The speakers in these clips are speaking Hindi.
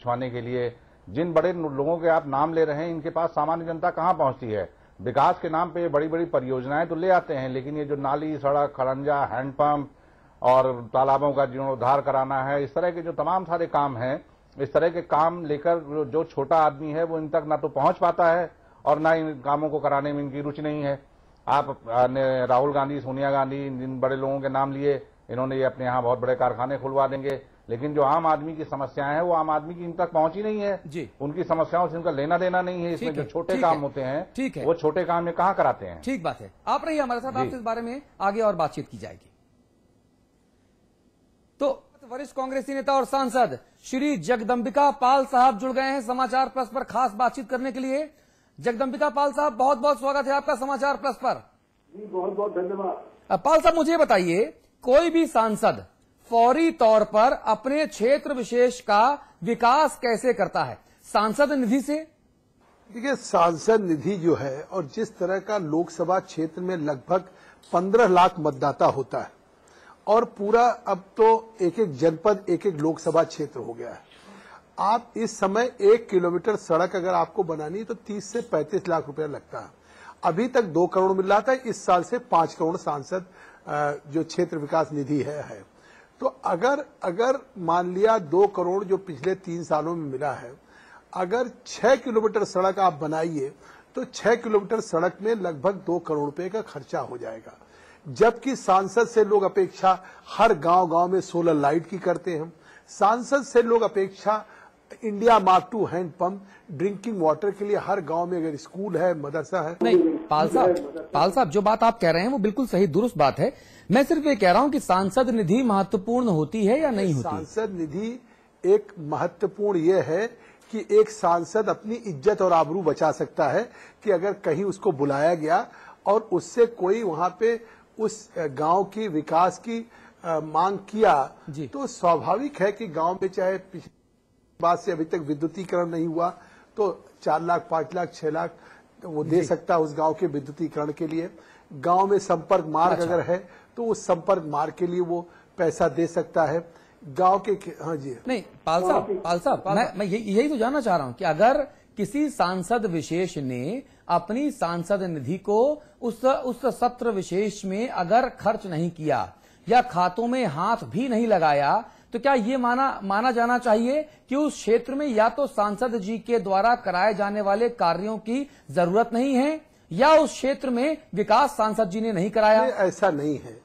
छुआने के लिए। जिन बड़े लोगों के आप नाम ले रहे हैं, इनके पास सामान्य जनता कहां पहुंचती है। विकास के नाम पे बड़ी बड़ी परियोजनाएं तो ले आते हैं, लेकिन ये जो नाली, सड़क, खड़ंजा, हैंडपंप और तालाबों का जीर्णोद्धार कराना है, इस तरह के जो तमाम सारे काम हैं, इस तरह के काम लेकर जो छोटा आदमी है वो इन तक ना तो पहुंच पाता है और ना इन कामों को कराने में इनकी रुचि नहीं है। आप राहुल गांधी, सोनिया गांधी, जिन बड़े लोगों के नाम लिए, इन्होंने ये अपने यहाँ बहुत बड़े कारखाने खुलवा देंगे, लेकिन जो आम आदमी की समस्याएं हैं वो आम आदमी की इन तक पहुंची नहीं है जी। उनकी समस्याओं से इनका लेना देना नहीं है। इसमें जो छोटे काम होते हैं, ठीक है, वो छोटे काम में कहाँ कराते हैं। ठीक बात है, आप रहिए हमारे साथ, आपसे इस बारे में आगे और बातचीत की जाएगी। तो वरिष्ठ कांग्रेसी नेता और सांसद श्री जगदंबिका पाल साहब जुड़ गए हैं समाचार प्लस पर खास बातचीत करने के लिए। जगदंबिका पाल साहब, बहुत बहुत स्वागत है आपका समाचार प्लस पर। जी बहुत बहुत धन्यवाद। पाल साहब, मुझे बताइए, कोई भी सांसद फौरी तौर पर अपने क्षेत्र विशेष का विकास कैसे करता है? सांसद निधि से? देखिए, सांसद निधि जो है, और जिस तरह का लोकसभा क्षेत्र में लगभग 15 लाख मतदाता होता है और पूरा अब तो एक एक जनपद, एक एक लोकसभा क्षेत्र हो गया है। आप इस समय 1 किलोमीटर सड़क अगर आपको बनानी है तो 30 से 35 लाख रुपया लगता है। अभी तक 2 करोड़ मिल रहा था, इस साल से 5 करोड़ सांसद जो क्षेत्र विकास निधि है। तो अगर मान लिया 2 करोड़ जो पिछले 3 सालों में मिला है, अगर 6 किलोमीटर सड़क आप बनाइए तो 6 किलोमीटर सड़क में लगभग 2 करोड़ रुपए का खर्चा हो जाएगा। जबकि सांसद से लोग अपेक्षा हर गांव-गांव में सोलर लाइट की करते हैं। सांसद से लोग अपेक्षा India mark 2 handpump, drinking water के लिए हर गांव में अगर स्कूल है, मदरसा है। नहीं पाल साहब, जो बात आप कह रहे हैं वो बिल्कुल सही दुरुस्त बात है। मैं सिर्फ ये कह रहा हूं कि सांसद निधि महत्वपूर्ण होती है या नहीं होती? सांसद निधि एक महत्वपूर्ण ये है कि एक सांसद अपनी इज्जत और आबरू बचा सकता है कि अगर कहीं उसको बुलाया गया और उससे कोई वहां पे उस गांव की विकास की मांग किया, तो स्वाभाविक है कि गांव में चाहे पिछली बात से अभी तक विद्युतीकरण नहीं हुआ तो 4 लाख, 5 लाख, 6 लाख वो दे सकता है उस गांव के विद्युतीकरण के लिए। गांव में संपर्क मार्ग अगर है तो उस संपर्क मार्ग के लिए वो पैसा दे सकता है। गांव के हाँ जी नहीं पाल साहब, मैं यही तो जानना चाह रहा हूं कि अगर किसी सांसद विशेष ने अपनी सांसद निधि को उस सत्र विशेष में अगर खर्च नहीं किया या खातों में हाथ भी नहीं लगाया, तो क्या ये माना जाना चाहिए कि उस क्षेत्र में या तो सांसद जी के द्वारा कराए जाने वाले कार्यों की जरूरत नहीं है या उस क्षेत्र में विकास सांसद जी ने नहीं कराया? ऐसा नहीं है।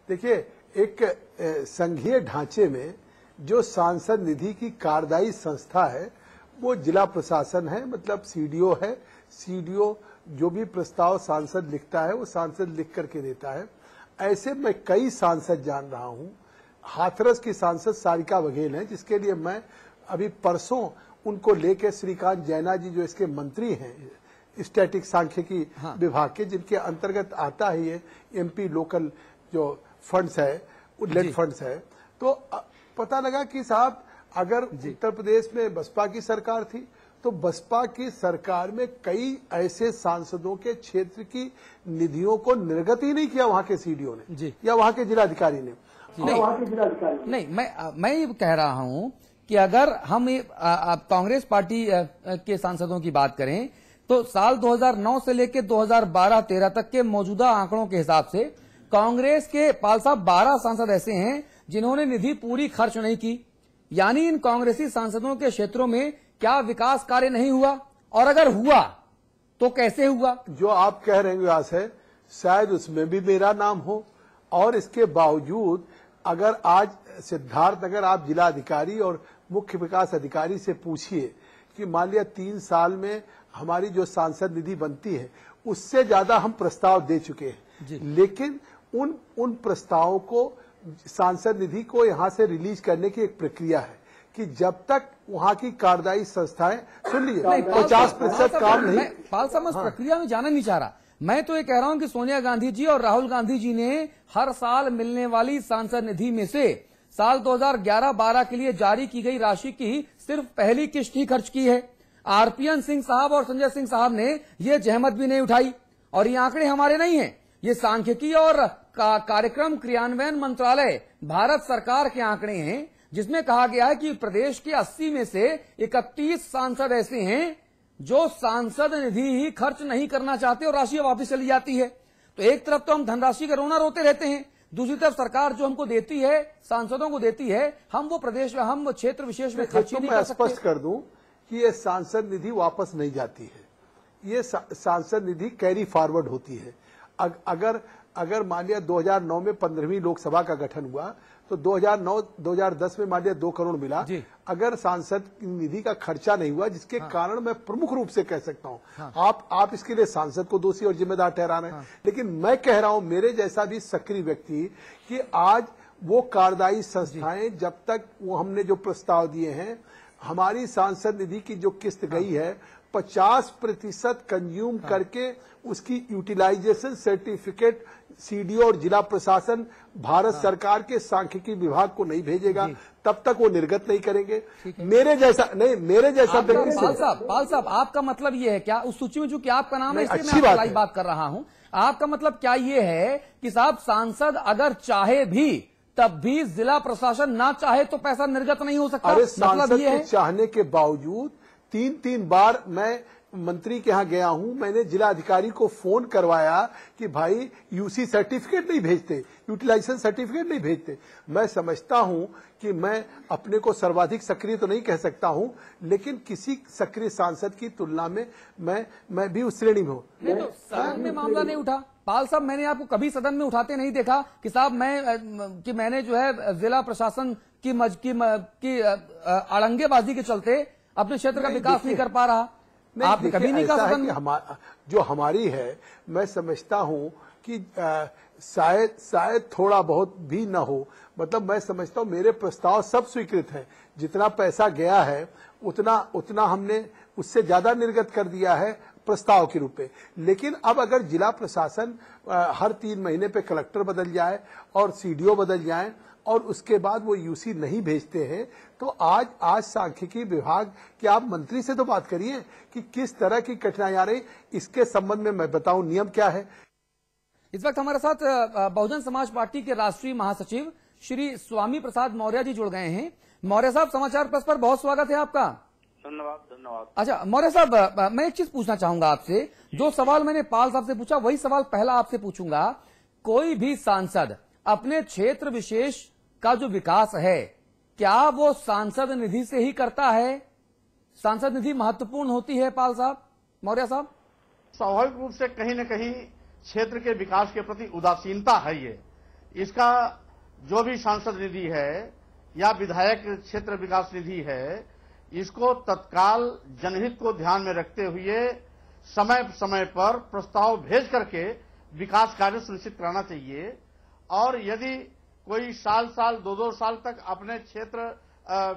देखिए, एक संघीय ढांचे में जो सांसद निधि की कार्यदायी संस्था है वो जिला प्रशासन है, मतलब सीडीओ है। सीडीओ जो भी प्रस्ताव सांसद लिखता है वो सांसद लिख करके देता है। ऐसे मैं कई सांसद जान रहा हूं। हाथरस की सांसद सारिका बघेल हैं, जिसके लिए मैं अभी परसों उनको लेके श्रीकांत जैना जी जो इसके मंत्री हैं स्टैटिक सांख्यिकी विभाग के, जिनके अंतर्गत आता है ये एमपी लोकल जो फंड्स है, लेड फंड्स है, तो पता लगा कि साहब अगर उत्तर प्रदेश में बसपा की सरकार थी तो बसपा की सरकार में कई ऐसे सांसदों के क्षेत्र की निधियों को निर्गत ही नहीं किया वहां के सीडीओ ने या वहां के जिलाधिकारी ने। नहीं, मैं ये कह रहा हूं कि अगर हम कांग्रेस पार्टी के सांसदों की बात करें तो साल 2009 से लेकर 2012-13 तक के मौजूदा आंकड़ों के हिसाब से कांग्रेस के पाल साहब 12 सांसद ऐसे हैं जिन्होंने निधि पूरी खर्च नहीं की। यानी इन कांग्रेसी सांसदों के क्षेत्रों में क्या विकास कार्य नहीं हुआ, और अगर हुआ तो कैसे हुआ? जो आप कह रहे हैं शायद उसमें भी मेरा नाम हो, और इसके बावजूद अगर आज सिद्धार्थ नगर आप जिलाधिकारी और मुख्य विकास अधिकारी से पूछिए कि मान लिया 3 साल में हमारी जो सांसद निधि बनती है उससे ज्यादा हम प्रस्ताव दे चुके हैं, लेकिन उन प्रस्तावों को सांसद निधि को यहां से रिलीज करने की एक प्रक्रिया है कि जब तक वहां की कार्यदायी संस्थाएं, सुन लीजिए, 50% काम नहीं। पाल साहब, मैं प्रक्रिया में जाना नहीं चाह रहा। मैं तो ये कह रहा हूं कि सोनिया गांधी जी और राहुल गांधी जी ने हर साल मिलने वाली सांसद निधि में से साल 2011-12 के लिए जारी की गई राशि की सिर्फ पहली किश्त ही खर्च की है। आरपीएन सिंह साहब और संजय सिंह साहब ने ये जहमत भी नहीं उठाई, और ये आंकड़े हमारे नहीं हैं, ये सांख्यिकी और कार्यक्रम क्रियान्वयन मंत्रालय भारत सरकार के आंकड़े हैं, जिसमें कहा गया है कि प्रदेश के 80 में से 31 सांसद ऐसे हैं जो सांसद निधि ही खर्च नहीं करना चाहते और राशि वापस चली जाती है। तो एक तरफ तो हम धनराशि का रोना रोते रहते हैं, दूसरी तरफ सरकार जो हमको देती है, सांसदों को देती है, हम वो प्रदेश में, हम क्षेत्र विशेष में खर्च नहीं कर सकते। स्पष्ट कर दूं कि ये सांसद निधि वापस नहीं जाती है, ये सांसद निधि कैरी फॉरवर्ड होती है। अगर मान लिया 2009 में 15वीं लोकसभा का गठन हुआ तो 2009-2010 में मान लिया 2 करोड़ मिला। अगर सांसद निधि का खर्चा नहीं हुआ, जिसके कारण मैं प्रमुख रूप से कह सकता हूं, आप इसके लिए सांसद को दोषी और जिम्मेदार ठहरा रहे हैं, लेकिन मैं कह रहा हूं मेरे जैसा भी सक्रिय व्यक्ति कि आज वो कार्यदायी संस्थाएं, जब तक वो हमने जो प्रस्ताव दिए हैं, हमारी सांसद निधि की जो किस्त गई है 50% कंज्यूम करके उसकी यूटिलाइजेशन सर्टिफिकेट सीडीओ और जिला प्रशासन भारत सरकार के सांख्यिकी विभाग को नहीं भेजेगा, तब तक वो निर्गत नहीं करेंगे। मेरे जैसा पाल साहब, आपका मतलब ये है क्या उस सूची में, जो कि आपका नाम है इसलिए मैं आपकी बात कर रहा हूं, आपका मतलब क्या ये है कि साहब सांसद अगर चाहे भी तब भी जिला प्रशासन ना चाहे तो पैसा निर्गत नहीं हो सकता? अरे सांसद के चाहने के बावजूद 3 बार मैं मंत्री के यहां गया हूं, मैंने जिला अधिकारी को फोन करवाया कि भाई यूसी सर्टिफिकेट नहीं भेजते, यूटिलाइजेशन सर्टिफिकेट नहीं भेजते। मैं समझता हूं कि मैं अपने को सर्वाधिक सक्रिय तो नहीं कह सकता हूं, लेकिन किसी सक्रिय सांसद की तुलना में मैं भी उस श्रेणी में हूं। नहीं तो सदन में मामला नहीं उठा पाल साहब, मैंने आपको कभी सदन में उठाते नहीं देखा कि साहब मैंने जो है जिला प्रशासन की अड़ंगेबाजी के चलते अपने क्षेत्र का विकास नहीं कर पा रहा। आपने कभी नहीं कहा सदन में? जो हमारी है, मैं समझता हूं कि शायद थोड़ा बहुत भी न हो, मतलब मैं समझता हूं मेरे प्रस्ताव सब स्वीकृत हैं, जितना पैसा गया है उतना हमने उससे ज्यादा निर्गत कर दिया है प्रस्ताव के रूप में। लेकिन अब अगर जिला प्रशासन हर 3 महीने पे कलेक्टर बदल जाए और सीडीओ बदल जाए और उसके बाद वो यूसी नहीं भेजते हैं, तो आज सांख्यिकी विभाग के आप मंत्री से तो बात करिए कि किस तरह की कठिनाई आ रही, इसके संबंध में मैं बताऊं नियम क्या है। इस वक्त हमारे साथ बहुजन समाज पार्टी के राष्ट्रीय महासचिव श्री स्वामी प्रसाद मौर्य जी जुड़ गए हैं। मौर्य साहब, समाचार प्लस पर बहुत स्वागत है आपका। धन्यवाद। अच्छा मौर्य साहब, मैं एक चीज पूछना चाहूंगा आपसे, जो सवाल मैंने पाल साहब से पूछा वही सवाल पहला आपसे पूछूंगा। कोई भी सांसद अपने क्षेत्र विशेष का जो विकास है, क्या वो सांसद निधि से ही करता है? सांसद निधि महत्वपूर्ण होती है पाल साहब, मौर्य साहब? स्वाभाविक रूप से कहीं न कहीं क्षेत्र के विकास के प्रति उदासीनता है। ये इसका जो भी सांसद निधि है या विधायक क्षेत्र विकास निधि है, इसको तत्काल जनहित को ध्यान में रखते हुए समय समय पर प्रस्ताव भेज करके विकास कार्य सुनिश्चित कराना चाहिए। और यदि कोई साल 2 साल तक अपने क्षेत्र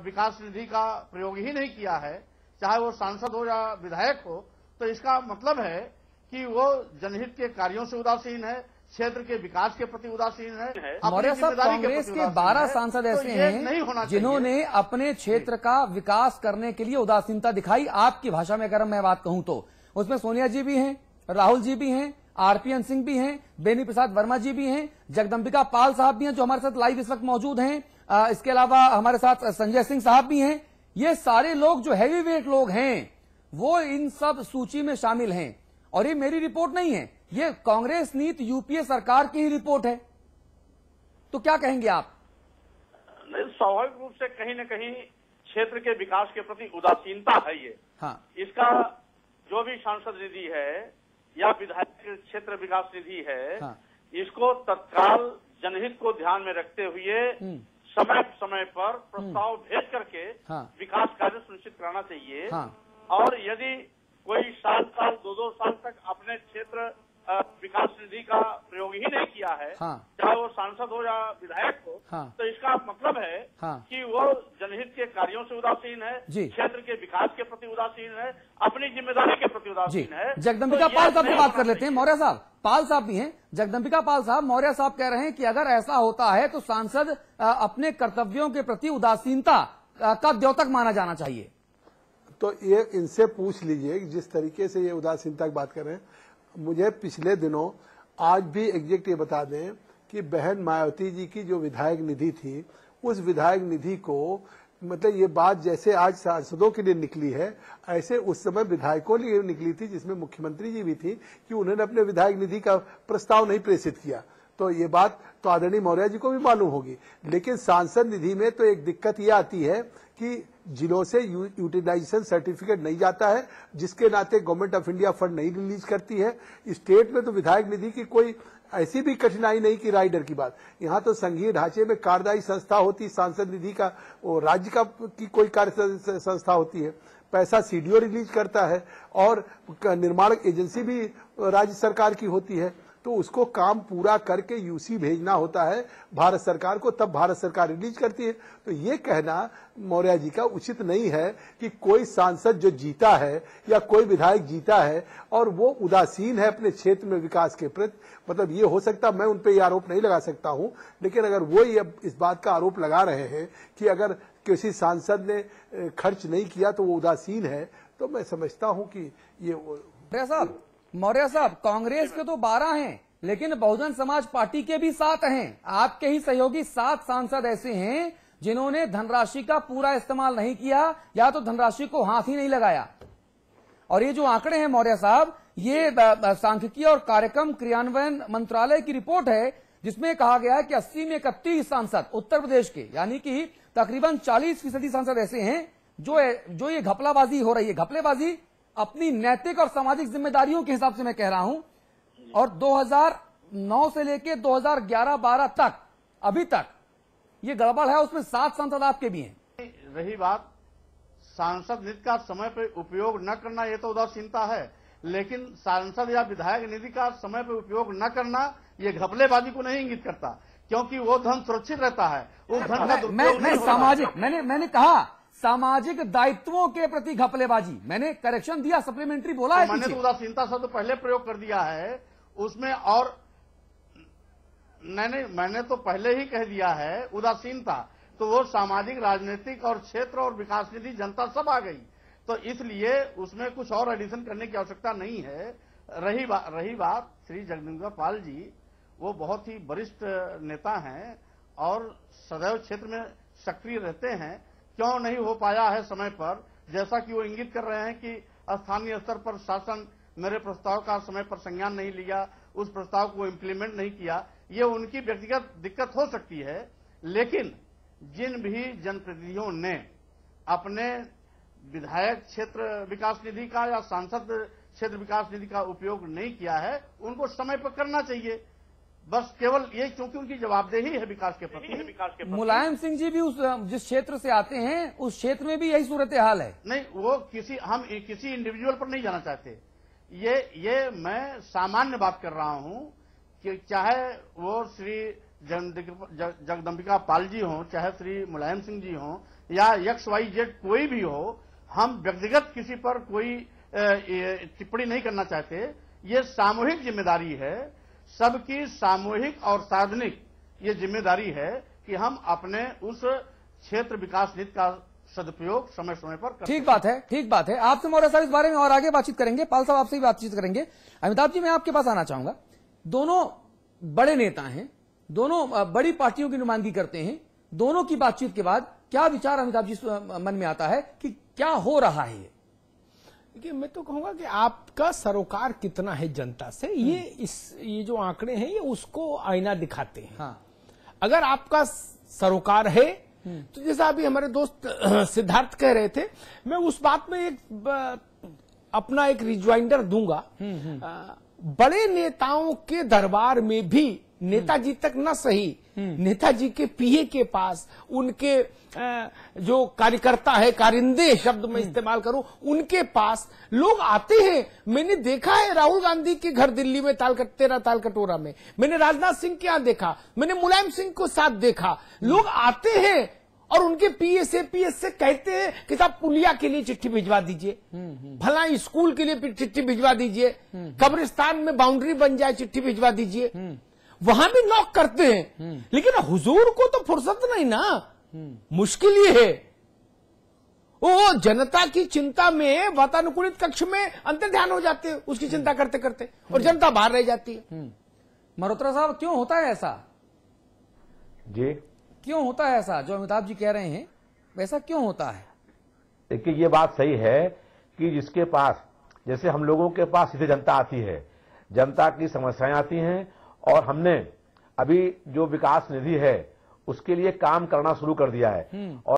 विकास निधि का प्रयोग ही नहीं किया है, चाहे वो सांसद हो या विधायक हो, तो इसका मतलब है कि वो जनहित के कार्यों से उदासीन है, क्षेत्र के विकास के प्रति उदासीन है। मौर्य साहब, कांग्रेस के 12 सांसद ऐसे हैं जिन्होंने अपने क्षेत्र का विकास करने के लिए उदासीनता दिखाई। आपकी भाषा में अगर मैं बात कहूं तो उसमें सोनिया जी भी हैं, राहुल जी भी हैं, आरपीएन सिंह भी हैं, बेनी प्रसाद वर्मा जी भी हैं, जगदम्बिका पाल साहब भी हैं जो हमारे साथ लाइव इस वक्त मौजूद हैं। इसके अलावा हमारे साथ संजय सिंह साहब भी हैं। ये सारे लोग जो हैवी वेट लोग हैं वो इन सब सूची में शामिल हैं। और ये मेरी रिपोर्ट नहीं है, ये कांग्रेस नीति यूपीए सरकार की ही रिपोर्ट है। तो क्या कहेंगे आप? स्वाभाविक रूप से कहीं न कहीं क्षेत्र के विकास के प्रति उदासीनता है ये। हाँ। इसका जो भी सांसद निधि है या विधायक क्षेत्र विकास निधि है, हाँ। इसको तत्काल जनहित को ध्यान में रखते हुए समय समय पर प्रस्ताव भेज करके विकास कार्य सुनिश्चित कराना चाहिए। और यदि कोई साल 2 साल तक अपने क्षेत्र विकास निधि का प्रयोग ही नहीं किया है, चाहे वो सांसद हो या विधायक हो, तो इसका मतलब है कि वो जनहित के कार्यों से उदासीन है, क्षेत्र के विकास के प्रति उदासीन है, अपनी जिम्मेदारी के प्रति उदासीन है। जगदम्बिका पाल साहब से बात कर लेते हैं। मौर्य साहब, पाल साहब भी हैं, जगदम्बिका पाल साहब, मौर्य साहब कह रहे हैं कि अगर ऐसा होता है तो सांसद अपने कर्तव्यों के प्रति उदासीनता का द्योतक माना जाना चाहिए। तो ये इनसे पूछ लीजिए जिस तरीके से ये उदासीनता की बात कर रहे हैं। मुझे पिछले दिनों आज भी एग्जैक्ट ये बता दें कि बहन मायावती जी की जो विधायक निधि थी उस विधायक निधि को, मतलब ये बात जैसे आज सांसदों के लिए निकली है, ऐसे उस समय विधायकों के लिए निकली थी, जिसमें मुख्यमंत्री जी भी थी, कि उन्होंने अपने विधायक निधि का प्रस्ताव नहीं प्रेषित किया। तो ये बात तो आदरणीय मौर्य जी को भी मालूम होगी। लेकिन सांसद निधि में तो एक दिक्कत ये आती है कि जिलों से यूटिलाइजेशन सर्टिफिकेट नहीं जाता है, जिसके नाते गवर्नमेंट ऑफ इंडिया फंड नहीं रिलीज करती है। स्टेट में तो विधायक निधि की कोई ऐसी भी कठिनाई नहीं कि राइडर की बात, यहाँ तो संघीय ढांचे में कार्यदायी संस्था होती, सांसद निधि का वो राज्य का की कोई कार्य संस्था होती है, पैसा सीडीओ रिलीज करता है, और निर्माण एजेंसी भी राज्य सरकार की होती है। तो उसको काम पूरा करके यूसी भेजना होता है भारत सरकार को, तब भारत सरकार रिलीज करती है। तो ये कहना मौर्य जी का उचित नहीं है कि कोई सांसद जो जीता है या कोई विधायक जीता है और वो उदासीन है अपने क्षेत्र में विकास के प्रति। मतलब ये हो सकता, मैं उन पे ये आरोप नहीं लगा सकता हूं, लेकिन अगर वो ये इस बात का आरोप लगा रहे हैं कि अगर किसी सांसद ने खर्च नहीं किया तो वो उदासीन है, तो मैं समझता हूं कि ये मौर्य साहब, कांग्रेस के तो 12 हैं, लेकिन बहुजन समाज पार्टी के भी 7 हैं। आपके ही सहयोगी 7 सांसद ऐसे हैं जिन्होंने धनराशि का पूरा इस्तेमाल नहीं किया या तो धनराशि को हाथ ही नहीं लगाया। और ये जो आंकड़े हैं मौर्य साहब, ये सांख्यिकी और कार्यक्रम क्रियान्वयन मंत्रालय की रिपोर्ट है, जिसमें कहा गया है कि 80 में 31 सांसद उत्तर प्रदेश के, यानी कि तकरीबन 40% सांसद ऐसे हैं जो ये घपलाबाजी हो रही है, घपलेबाजी अपनी नैतिक और सामाजिक जिम्मेदारियों के हिसाब से मैं कह रहा हूं। और 2009 से लेके 2011-12 तक अभी तक ये गड़बड़ है, उसमें 7 सांसद आपके भी हैं। रही बात सांसद निधि का समय पर उपयोग न करना, ये तो उदासीनता है, लेकिन सांसद या विधायक निधि का समय पर उपयोग न करना ये घपलेबाजी को नहीं इंगित करता, क्योंकि वो धन सुरक्षित रहता है। वो धन का दुरुपयोग नहीं सामाजिक, मैंने कहा सामाजिक दायित्वों के प्रति घपलेबाजी, मैंने करेक्शन दिया, सप्लीमेंट्री बोला है। मैंने तो उदासीनता शब्द पहले प्रयोग कर दिया है उसमें, और मैंने तो पहले ही कह दिया है उदासीनता, तो वो सामाजिक, राजनीतिक और क्षेत्र और विकास निधि जनता सब आ गई, तो इसलिए उसमें कुछ और एडिशन करने की आवश्यकता नहीं है। रही बात श्री जगदम्बिका पाल जी, वो बहुत ही वरिष्ठ नेता हैं और सदैव क्षेत्र में सक्रिय रहते हैं। क्यों नहीं हो पाया है समय पर, जैसा कि वो इंगित कर रहे हैं कि स्थानीय स्तर पर शासन मेरे प्रस्ताव का समय पर संज्ञान नहीं लिया, उस प्रस्ताव को इम्प्लीमेंट नहीं किया, ये उनकी व्यक्तिगत दिक्कत हो सकती है। लेकिन जिन भी जनप्रतिनिधियों ने अपने विधायक क्षेत्र विकास निधि का या सांसद क्षेत्र विकास निधि का उपयोग नहीं किया है, उनको समय पर करना चाहिए। बस केवल ये, क्योंकि उनकी जवाबदेही है विकास के प्रति। मुलायम सिंह जी भी जिस क्षेत्र से आते हैं उस क्षेत्र में भी यही सूरत हाल है। नहीं, वो हम किसी इंडिविजुअल पर नहीं जाना चाहते, ये मैं सामान्य बात कर रहा हूं कि चाहे वो श्री जगदम्बिका पाल जी हों, चाहे श्री मुलायम सिंह जी हों, या XYZ कोई भी हो, हम व्यक्तिगत किसी पर कोई टिप्पणी नहीं करना चाहते। ये सामूहिक जिम्मेदारी है, सबकी सामूहिक और सार्वजनिक ये जिम्मेदारी है कि हम अपने उस क्षेत्र विकास निधि का सदुपयोग समय समय पर करें। ठीक बात है। आपसे मौर्य साहब इस बारे में और आगे बातचीत करेंगे, पाल साहब आपसे भी बातचीत करेंगे। अमिताभ जी, मैं आपके पास आना चाहूंगा। दोनों बड़े नेता हैं, दोनों बड़ी पार्टियों की नुमाइंदगी करते हैं, दोनों की बातचीत के बाद क्या विचार अमिताभ जी मन में आता है कि क्या हो रहा है? देखिए, मैं तो कहूंगा कि आपका सरोकार कितना है जनता से, ये जो आंकड़े हैं ये उसको आईना दिखाते हैं। हाँ। अगर आपका सरोकार है तो जैसा अभी हमारे दोस्त सिद्धार्थ कह रहे थे, मैं उस बात में अपना एक रिज्वाइंडर दूंगा। बड़े नेताओं के दरबार में भी नेताजी तक न सही, नेताजी के पीए के पास, उनके जो कार्यकर्ता है, कारिंदे शब्द में इस्तेमाल करूं, उनके पास लोग आते हैं। मैंने देखा है राहुल गांधी के घर दिल्ली में तालकटोरा में, मैंने राजनाथ सिंह के यहां देखा, मैंने मुलायम सिंह को साथ देखा। लोग आते हैं और उनके पीएस से कहते हैं कि साहब पुलिया के लिए चिट्ठी भिजवा दीजिए, भला स्कूल के लिए चिट्ठी भिजवा दीजिए, कब्रिस्तान में बाउंड्री बन जाए चिट्ठी भिजवा दीजिए। वहां भी नॉक करते हैं, लेकिन हुजूर को तो फुर्सत नहीं ना। मुश्किल ये है, वो जनता की चिंता में वातानुकूलित कक्ष में अंतर ध्यान हो जाते हैं उसकी चिंता करते करते, और जनता बाहर रह जाती है। मल्होत्रा साहब, क्यों होता है ऐसा? जी, क्यों होता है ऐसा जो अमिताभ जी कह रहे हैं, वैसा क्यों होता है? देखिए, ये बात सही है कि जिसके पास, जैसे हम लोगों के पास सीधे जनता आती है, जनता की समस्याएं आती हैं, और हमने अभी जो विकास निधि है उसके लिए काम करना शुरू कर दिया है। और